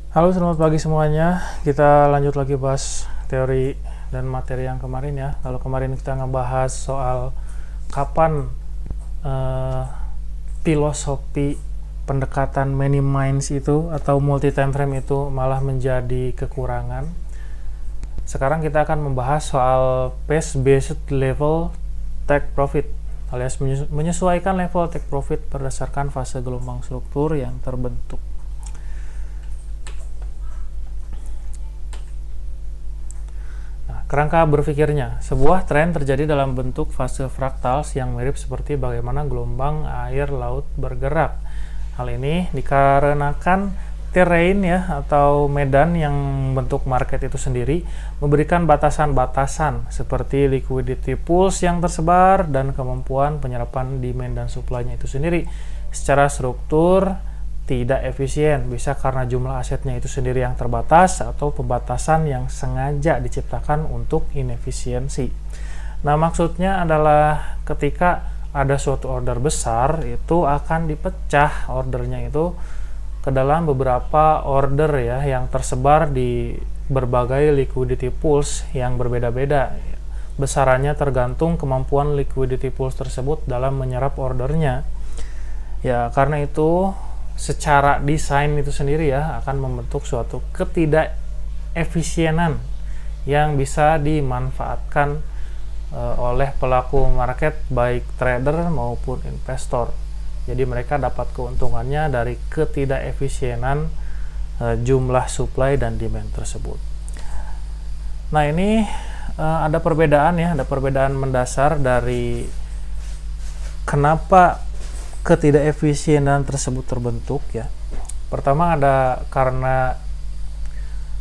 Halo, selamat pagi semuanya. Kita lanjut lagi bahas teori dan materi yang kemarin ya. Kalau kemarin kita ngebahas soal kapan eh, filosofi pendekatan many minds itu atau multi time frame itu malah menjadi kekurangan. Sekarang kita akan membahas soal pace based level take profit, alias menyesuaikan level take profit berdasarkan fase gelombang struktur yang terbentuk. Kerangka berpikirnya, sebuah tren terjadi dalam bentuk fase fraktals yang mirip seperti bagaimana gelombang air laut bergerak. Hal ini dikarenakan terrain ya atau medan yang bentuk market itu sendiri memberikan batasan-batasan seperti liquidity pools yang tersebar dan kemampuan penyerapan demand dan supply-nya itu sendiri secara struktur tidak efisien, bisa karena jumlah asetnya itu sendiri yang terbatas atau pembatasan yang sengaja diciptakan untuk inefisiensi. Nah, maksudnya adalah ketika ada suatu order besar, itu akan dipecah ordernya itu ke dalam beberapa order ya, yang tersebar di berbagai liquidity pools yang berbeda-beda. Besarannya tergantung kemampuan liquidity pools tersebut dalam menyerap ordernya. Ya, karena itu secara desain itu sendiri ya akan membentuk suatu ketidakefisienan yang bisa dimanfaatkan oleh pelaku market baik trader maupun investor. Jadi mereka dapat keuntungannya dari ketidakefisienan jumlah supply dan demand tersebut. Nah, ini ada perbedaan ya, ada perbedaan mendasar dari kenapa ketidakefisienan tersebut terbentuk ya. Pertama ada karena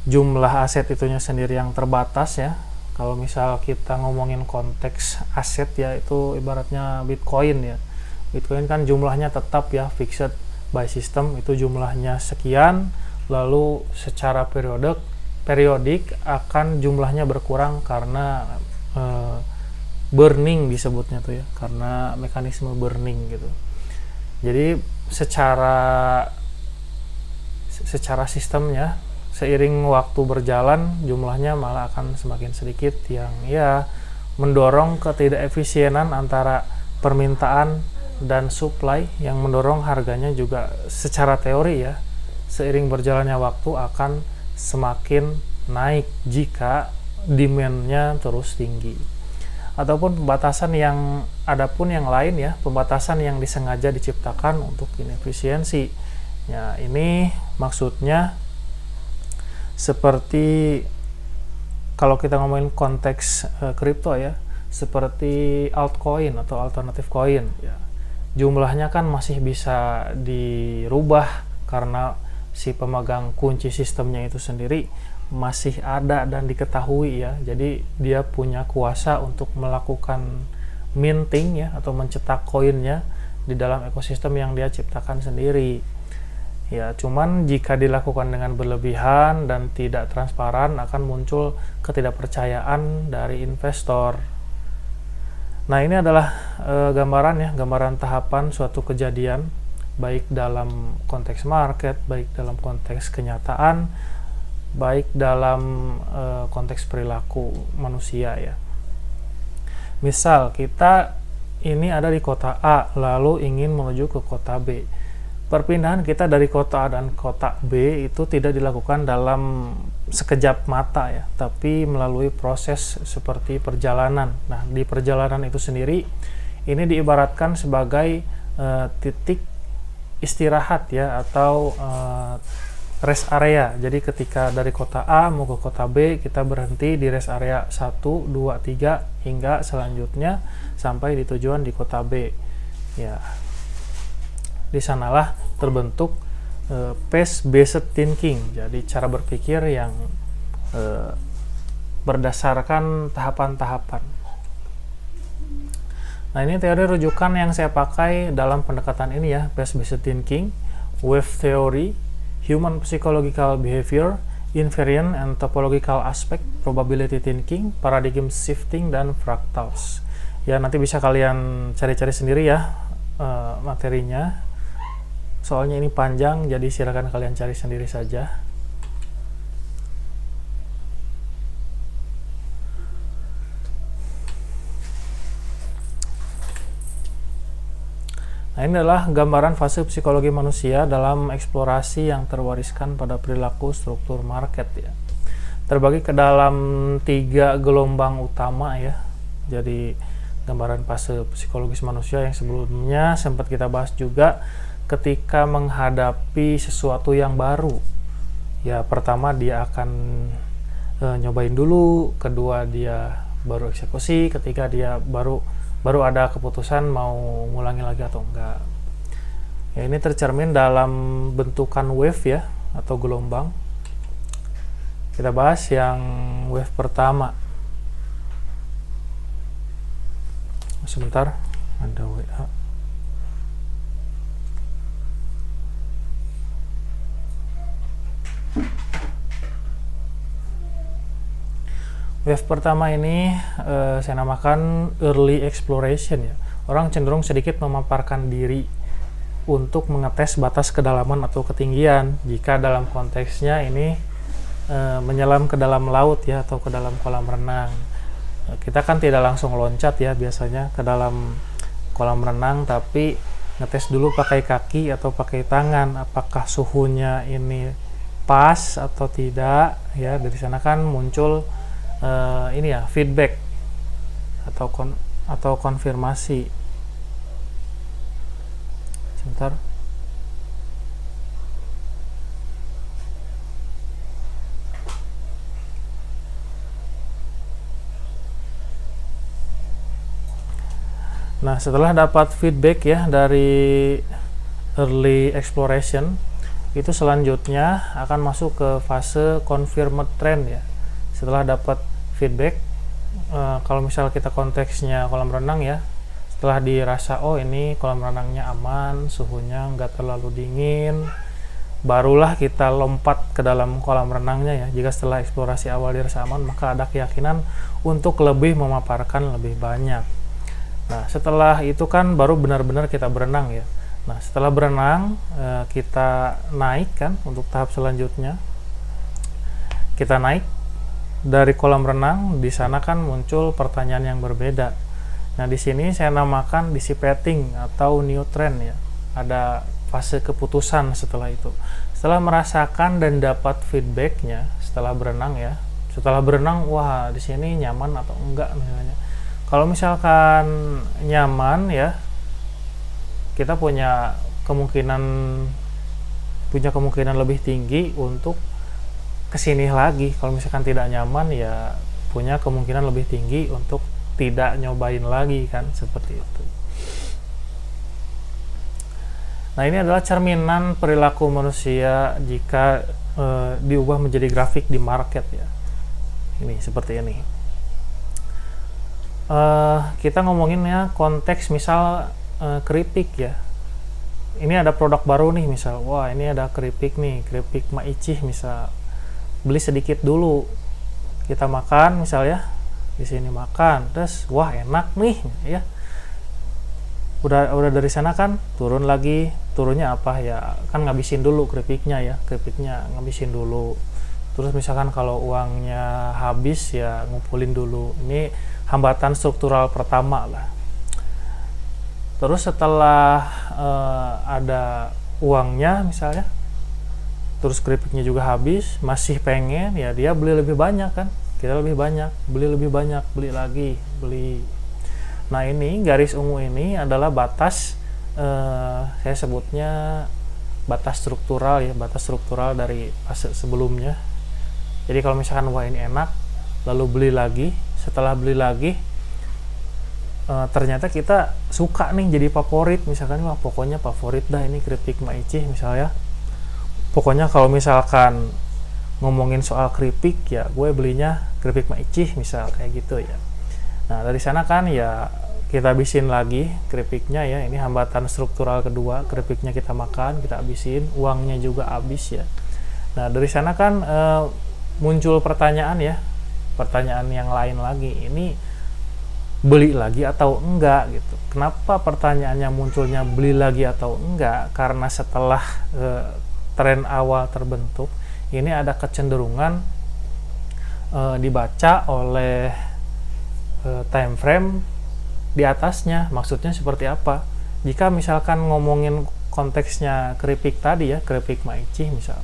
jumlah aset itunya sendiri yang terbatas ya. Kalau misal kita ngomongin konteks aset ya, itu ibaratnya Bitcoin ya. Bitcoin kan jumlahnya tetap ya, fixed by system, itu jumlahnya sekian, lalu secara periodik akan jumlahnya berkurang karena burning disebutnya tuh ya, karena mekanisme burning gitu. Jadi secara sistemnya seiring waktu berjalan jumlahnya malah akan semakin sedikit, yang ya mendorong ketidakefisienan antara permintaan dan supply, yang mendorong harganya juga secara teori ya seiring berjalannya waktu akan semakin naik jika demand-nya terus tinggi. Ataupun pembatasan yang adapun yang lain ya, pembatasan yang disengaja diciptakan untuk inefisiensi. Ya, ini maksudnya seperti kalau kita ngomongin konteks kripto ya, seperti altcoin atau alternative coin ya. Jumlahnya kan masih bisa dirubah karena si pemegang kunci sistemnya itu sendiri masih ada dan diketahui ya, jadi dia punya kuasa untuk melakukan minting ya atau mencetak koinnya di dalam ekosistem yang dia ciptakan sendiri ya. Cuman jika dilakukan dengan berlebihan dan tidak transparan akan muncul ketidakpercayaan dari investor. Nah, ini adalah gambaran ya, gambaran tahapan suatu kejadian baik dalam konteks market, baik dalam konteks kenyataan, baik dalam konteks perilaku manusia ya. Misal kita ini ada di kota A lalu ingin menuju ke kota B. Perpindahan kita dari kota A dan kota B itu tidak dilakukan dalam sekejap mata ya, tapi melalui proses seperti perjalanan. Nah, di perjalanan itu sendiri ini diibaratkan sebagai titik istirahat ya, atau rest area. Jadi ketika dari kota A mau ke kota B, kita berhenti di rest area 1, 2, 3 hingga selanjutnya sampai di tujuan di kota B. Ya. Di sanalah terbentuk pace based thinking. Jadi cara berpikir yang berdasarkan tahapan-tahapan. Nah, ini teori rujukan yang saya pakai dalam pendekatan ini ya, pace based thinking, wave theory, human psychological behavior, invariant and topological aspect, probability thinking, paradigm shifting, dan fractals. Ya, nanti bisa kalian cari-cari sendiri ya materinya. Soalnya ini panjang, jadi silakan kalian cari sendiri saja. Nah, ini adalah gambaran fase psikologi manusia dalam eksplorasi yang terwariskan pada perilaku struktur market ya. Terbagi ke dalam 3 gelombang utama ya. Jadi gambaran fase psikologis manusia yang sebelumnya sempat kita bahas juga ketika menghadapi sesuatu yang baru. Ya, pertama dia akan nyobain dulu, kedua dia baru eksekusi, ketiga dia baru ada keputusan mau ngulangi lagi atau enggak. Ya, ini tercermin dalam bentukan wave ya, atau gelombang. Kita bahas yang wave pertama. Sebentar, ada WA. Wave pertama ini saya namakan early exploration ya. Orang cenderung sedikit memaparkan diri untuk mengetes batas kedalaman atau ketinggian. Jika dalam konteksnya ini menyelam ke dalam laut ya, atau ke dalam kolam renang. Kita kan tidak langsung loncat ya biasanya ke dalam kolam renang, tapi ngetes dulu pakai kaki atau pakai tangan apakah suhunya ini pas atau tidak ya. Dari sana kan muncul ini ya, feedback atau konfirmasi. Sebentar. Nah, setelah dapat feedback ya dari early exploration, itu selanjutnya akan masuk ke fase confirmed trend ya. Setelah dapat feedback, kalau misal kita konteksnya kolam renang ya, setelah dirasa oh ini kolam renangnya aman, suhunya nggak terlalu dingin, barulah kita lompat ke dalam kolam renangnya ya. Jika setelah eksplorasi awal dirasa aman, maka ada keyakinan untuk lebih memaparkan lebih banyak. Nah, setelah itu kan baru benar-benar kita berenang ya. Nah, setelah berenang, kita naik kan untuk tahap selanjutnya. Kita naik dari kolam renang, di sana kan muncul pertanyaan yang berbeda. Nah, di sini saya namakan dissipating atau new trend ya. Ada fase keputusan setelah itu. Setelah merasakan dan dapat feedbacknya setelah berenang ya. Setelah berenang, wah di sini nyaman atau enggak misalnya. Kalau misalkan nyaman ya, kita punya kemungkinan lebih tinggi untuk kesini lagi. Kalau misalkan tidak nyaman ya punya kemungkinan lebih tinggi untuk tidak nyobain lagi kan, seperti itu. Nah, ini adalah cerminan perilaku manusia jika diubah menjadi grafik di market ya. Ini seperti ini. Kita ngomonginnya konteks misal keripik ya. Ini ada produk baru nih misal, wah ini ada keripik nih, keripik Maicih misal. Beli sedikit dulu, kita makan misalnya, di sini makan, terus wah enak nih ya. Udah dari sana kan turun lagi, turunnya apa ya, kan ngabisin dulu keripiknya ngabisin dulu. Terus misalkan kalau uangnya habis ya ngumpulin dulu. Ini hambatan struktural pertama lah. Terus setelah ada uangnya misalnya, terus keripiknya juga habis, masih pengen ya dia beli lebih banyak kan, kita lebih banyak, beli lagi, beli. Nah, ini garis ungu ini adalah batas, saya sebutnya batas struktural ya, batas struktural dari fase sebelumnya. Jadi kalau misalkan wah ini enak, lalu beli lagi, setelah beli lagi ternyata kita suka nih, jadi favorit, misalkan wah pokoknya favorit dah ini keripik Maicih misalnya. Pokoknya kalau misalkan ngomongin soal keripik ya gue belinya keripik Maicih misal, kayak gitu ya. Nah, dari sana kan ya kita habisin lagi keripiknya ya. Ini hambatan struktural kedua, keripiknya kita makan, kita habisin, uangnya juga habis ya. Nah, dari sana kan muncul pertanyaan ya, pertanyaan yang lain lagi, ini beli lagi atau enggak gitu. Kenapa pertanyaannya munculnya beli lagi atau enggak? Karena setelah tren awal terbentuk, ini ada kecenderungan dibaca oleh time frame di atasnya. Maksudnya seperti apa? Jika misalkan ngomongin konteksnya keripik tadi ya, keripik Maichi misal,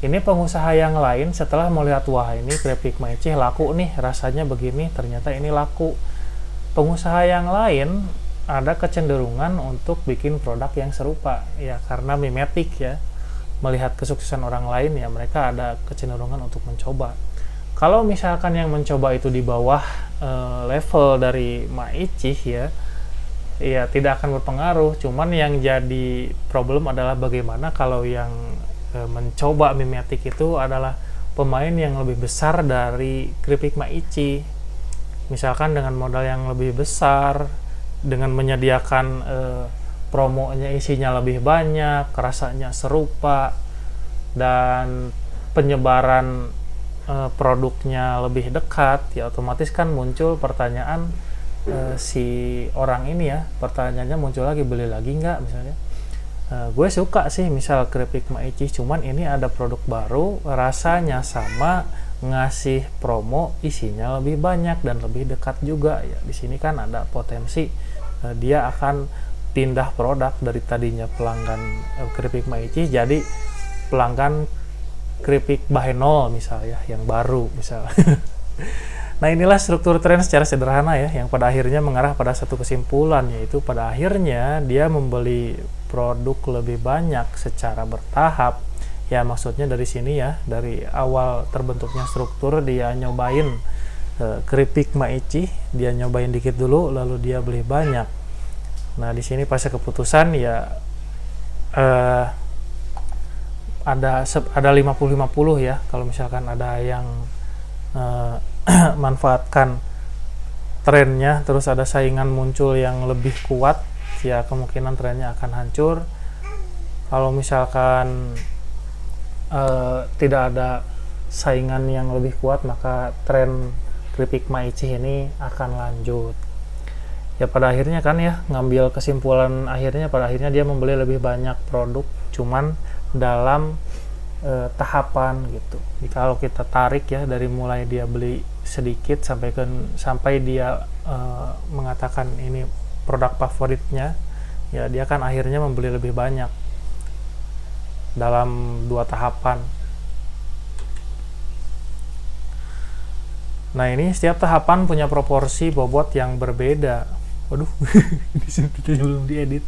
ini pengusaha yang lain setelah melihat wah ini keripik Maichi laku nih, rasanya begini, ternyata ini laku. Pengusaha yang lain ada kecenderungan untuk bikin produk yang serupa ya, karena mimetik ya, melihat kesuksesan orang lain ya, mereka ada kecenderungan untuk mencoba. Kalau misalkan yang mencoba itu di bawah level dari Maichi ya tidak akan berpengaruh. Cuman yang jadi problem adalah bagaimana kalau yang mencoba mimetik itu adalah pemain yang lebih besar dari keripik Maichi. Misalkan dengan modal yang lebih besar, dengan menyediakan promonya isinya lebih banyak, rasanya serupa, dan penyebaran produknya lebih dekat, ya otomatis kan muncul pertanyaan si orang ini ya, pertanyaannya muncul lagi, beli lagi nggak misalnya. Gue suka sih misal keripik Maichi, cuman ini ada produk baru, rasanya sama, ngasih promo isinya lebih banyak dan lebih dekat juga ya. Di sini kan ada potensi dia akan pindah produk dari tadinya pelanggan keripik Maichi jadi pelanggan keripik Bahenol misal ya, yang baru misal. Nah, inilah struktur tren secara sederhana ya, yang pada akhirnya mengarah pada satu kesimpulan, yaitu pada akhirnya dia membeli produk lebih banyak secara bertahap. Ya, maksudnya dari sini ya, dari awal terbentuknya struktur dia nyobain keripik Maichi, dia nyobain dikit dulu, lalu dia beli banyak. Nah, di sini pas keputusan ya ada 50-50 ya, kalau misalkan ada yang manfaatkan trennya, terus ada saingan muncul yang lebih kuat, ya kemungkinan trennya akan hancur. Kalau misalkan tidak ada saingan yang lebih kuat, maka tren keripik Maichi ini akan lanjut. Ya pada akhirnya kan ya, ngambil kesimpulan akhirnya pada akhirnya dia membeli lebih banyak produk, cuman dalam tahapan gitu. Jadi kalau kita tarik ya, dari mulai dia beli sedikit sampai dia mengatakan ini produk favoritnya, ya dia kan akhirnya membeli lebih banyak dalam 2 tahapan. Nah, ini setiap tahapan punya proporsi bobot yang berbeda. Waduh, di sini belum diedit.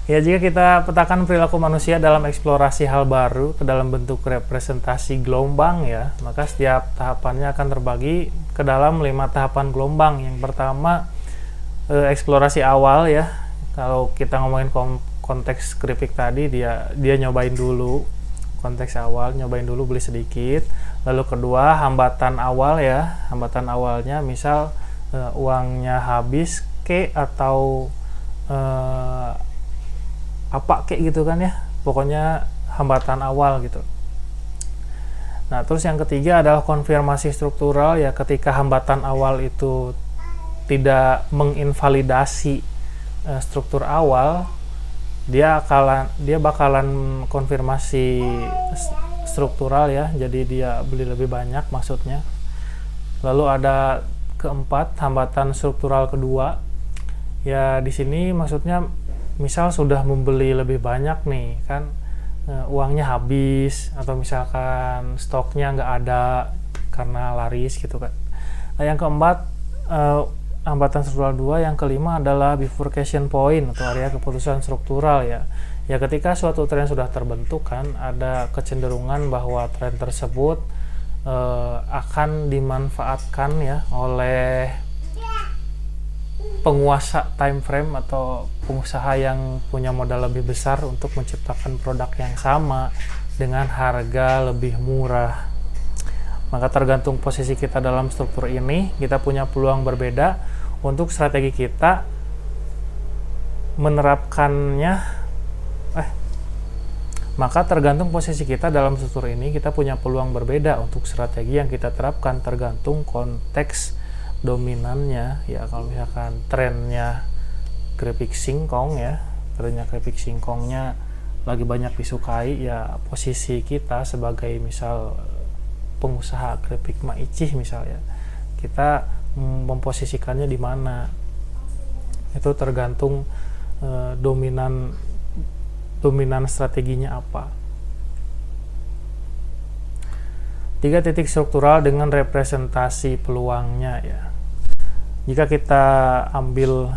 Ya, jika kita petakan perilaku manusia dalam eksplorasi hal baru ke dalam bentuk representasi gelombang ya, maka setiap tahapannya akan terbagi ke dalam 5 tahapan gelombang. Yang pertama eksplorasi awal ya. Kalau kita ngomongin konteks keripik tadi, dia nyobain dulu konteks awal, nyobain dulu beli sedikit. Lalu kedua, hambatan awal ya. Hambatan awalnya misal uangnya habis atau apa kayak gitu kan ya, pokoknya hambatan awal gitu. Nah, terus yang ketiga adalah konfirmasi struktural ya, ketika hambatan awal itu tidak menginvalidasi struktur awal, dia bakalan konfirmasi struktural ya, jadi dia beli lebih banyak maksudnya. Lalu ada keempat, hambatan struktural kedua ya, di sini maksudnya misal sudah membeli lebih banyak nih kan, uangnya habis atau misalkan stoknya nggak ada karena laris gitu kan. Nah, yang keempat hambatan struktural 2. Yang kelima adalah bifurcation point atau area keputusan struktural ya. Ya, ketika suatu tren sudah terbentuk kan, ada kecenderungan bahwa tren tersebut akan dimanfaatkan ya oleh penguasa time frame atau pengusaha yang punya modal lebih besar untuk menciptakan produk yang sama dengan harga lebih murah. Maka tergantung posisi kita dalam struktur ini, kita punya peluang berbeda untuk strategi kita menerapkannya. Maka tergantung posisi kita dalam struktur ini, kita punya peluang berbeda untuk strategi yang kita terapkan tergantung konteks dominannya ya. Kalau misalkan trennya keripik singkong ya, trennya keripik singkongnya lagi banyak disukai ya, posisi kita sebagai misal pengusaha keripik Maichi misalnya, kita memposisikannya di mana Itu tergantung dominan strateginya apa. 3 titik struktural dengan representasi peluangnya ya. Jika kita ambil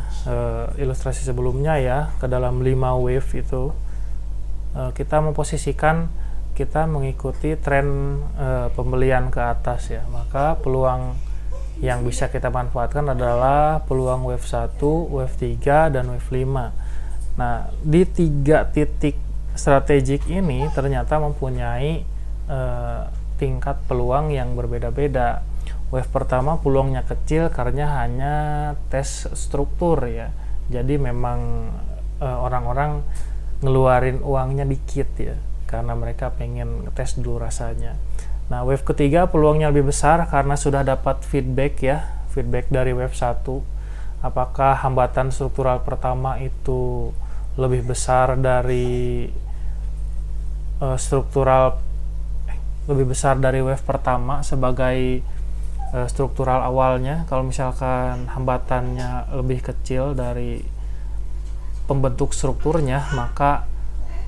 ilustrasi sebelumnya ya, ke dalam 5 wave itu, kita memposisikan, kita mengikuti tren pembelian ke atas ya, maka peluang yang bisa kita manfaatkan adalah peluang wave 1, wave 3, dan wave 5. Nah, di 3 titik strategik ini ternyata mempunyai tingkat peluang yang berbeda-beda. Wave pertama peluangnya kecil karena hanya tes struktur ya. Jadi memang orang-orang ngeluarin uangnya dikit ya, karena mereka pengen tes dulu rasanya. Nah, wave ketiga peluangnya lebih besar karena sudah dapat feedback ya, feedback dari wave 1. Apakah hambatan struktural pertama itu lebih besar dari lebih besar dari wave pertama sebagai struktural awalnya. Kalau misalkan hambatannya lebih kecil dari pembentuk strukturnya, maka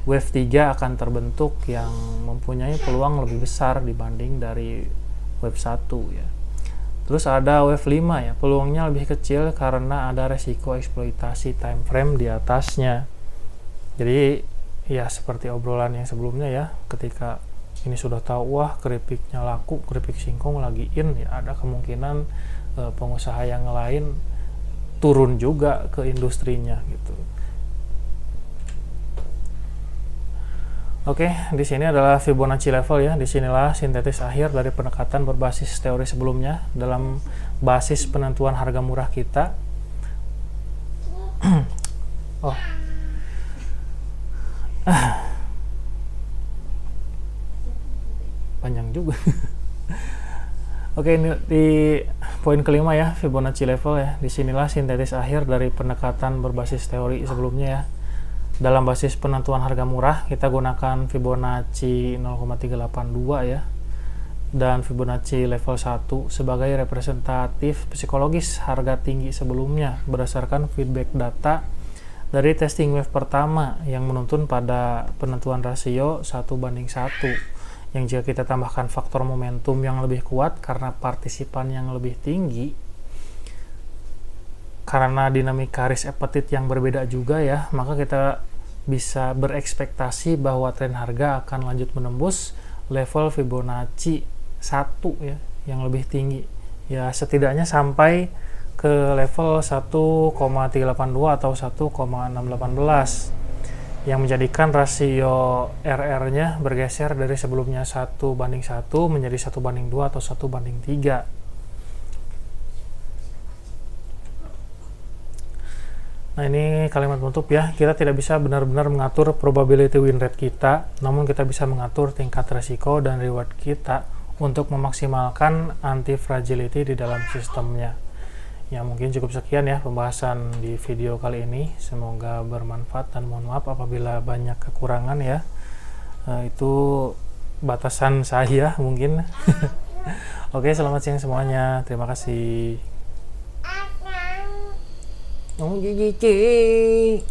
wave 3 akan terbentuk yang mempunyai peluang lebih besar dibanding dari wave 1 ya. Terus ada wave 5 ya, peluangnya lebih kecil karena ada resiko eksploitasi time frame di atasnya. Jadi ya seperti obrolan yang sebelumnya ya, ketika ini sudah tahu wah keripiknya laku, keripik singkong lagi in ya, ada kemungkinan pengusaha yang lain turun juga ke industrinya gitu. Oke, di sini adalah Fibonacci level ya. Disinilah sintetis akhir dari pendekatan berbasis teori sebelumnya dalam basis penentuan harga murah kita. Oh, panjang juga. Oke, ini di poin kelima ya, Fibonacci level ya. Disinilah sintetis akhir dari pendekatan berbasis teori sebelumnya ya. Dalam basis penentuan harga murah, kita gunakan Fibonacci 0,382 ya, dan Fibonacci level 1 sebagai representatif psikologis harga tinggi sebelumnya berdasarkan feedback data dari testing wave pertama yang menuntun pada penentuan rasio 1:1, yang jika kita tambahkan faktor momentum yang lebih kuat karena partisipan yang lebih tinggi, karena dinamika risk appetite yang berbeda juga ya, maka kita bisa berekspektasi bahwa tren harga akan lanjut menembus level Fibonacci 1 ya, yang lebih tinggi ya, setidaknya sampai ke level 1,382 atau 1,618, yang menjadikan rasio RR-nya bergeser dari sebelumnya 1:1 menjadi 1:2 atau 1:3. Nah, ini kalimat penutup ya. Kita tidak bisa benar-benar mengatur probability win rate kita, namun kita bisa mengatur tingkat resiko dan reward kita untuk memaksimalkan anti-fragility di dalam sistemnya. Ya, mungkin cukup sekian ya pembahasan di video kali ini. Semoga bermanfaat dan mohon maaf apabila banyak kekurangan ya. Itu batasan saya mungkin. Oke, selamat siang semuanya. Terima kasih. Oh, gigi.